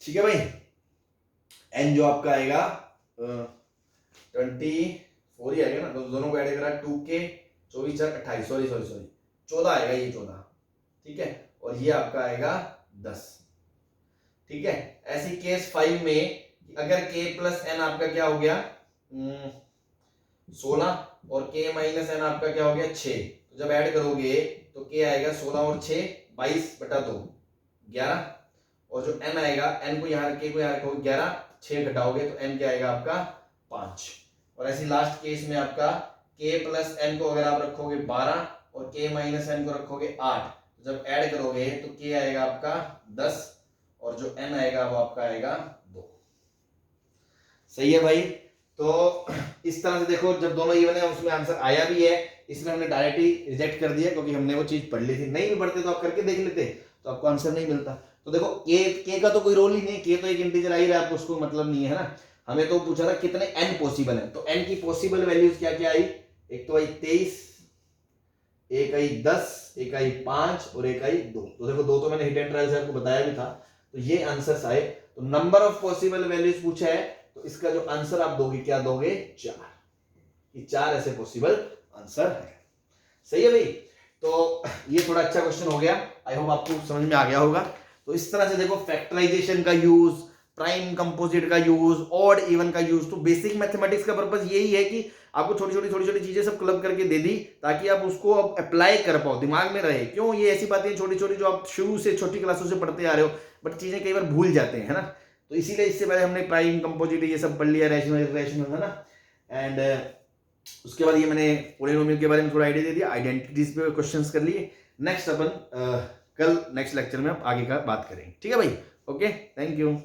ठीक है भाई, n जो आपका आएगा 24 ही आएगा ना, तो दोनों को ऐड करा, 2k 24 4 28, सॉरी 14 आएगा, ये 14, ठीक है, और ये आपका आएगा 10। ठीक है, ऐसी केस 5 में अगर k प्लस n आपका क्या हो गया 16, और k माइनस n आपका क्या हो गया 6, तो जब ऐड करोगे तो k आएगा 16 और 6 22/2 11, और जो n आएगा, n को यहाँ k को यहाँ रखोगे 11, 6 घटाओगे तो n क्या आएगा आपका 5। और ऐसी लास्ट केस में आपका k प्लस n को अगर आप रखोगे 12 और k माइनस n को रखोगे 8, जब ऐड करोगे तो k आएगा आपका 10 और जो n आएगा वो आपका आएगा 2। सही है भाई। तो इस तरह से देखो, जब दोनों इवन है उसमें आंसर आया भी है, इसमें हमने डायरेक्ट ही रिजेक्ट कर दिया क्योंकि हमने वो चीज पढ़ ली थी। नहीं भी पढ़ते तो आप करके देख लेते तो आपको आंसर नहीं मिलता। तो देखो के का तो कोई रोल ही नहीं है, के तो एक इंटीजर आ ही रहा है, आपको उसको मतलब नहीं है ना। हमें तो पूछा था कितने n पॉसिबल है, तो n की पॉसिबल वैल्यूज क्या क्या आई, एक तो आई 23, एक आई 10, एक आई 5 और एक आई 2। तो देखो 2 तो मैंने हिट एंड ट्रायल से आपको बताया भी था। तो ये आंसर्स आए। तो नंबर ऑफ पॉसिबल वैल्यूज पूछा है, तो इसका जो आंसर आप दोगे क्या दोगे, 4। ये 4 ऐसे पॉसिबल आंसर है। सही है भाई। तो ये थोड़ा अच्छा क्वेश्चन हो गया, आई होप आपको समझ में आ गया होगा। तो इस तरह से देखो फैक्टराइजेशन का यूज, प्राइम कंपोजिट का यूज, ऑड इवन का यूज। तो बेसिक मैथमेटिक्स का पर्पस यही है कि आपको छोटी छोटी चीजें सब क्लब करके दे दी ताकि आप उसको अब अप्लाई कर पाओ, दिमाग में रहे। क्यों, ये ऐसी बातें छोटी छोटी जो आप शुरू से छोटी क्लासों से पढ़ते आ रहे हो, बट चीजें कई बार भूल जाते हैं, है ना। तो इसीलिए इससे पहले हमने प्राइम कंपोजिट ये सब पढ़ लिया, रैशनल रैशनल, है ना। एंड उसके बाद ये मैंने पोलिनोमियल के बारे में थोड़ा आइडिया दे दिया, आइडेंटिटीज पे क्वेश्चंस कर लिए। नेक्स्ट अपन कल नेक्स्ट लेक्चर में आप आगे का बात करेंगे, ठीक है भाई। Okay, thank you.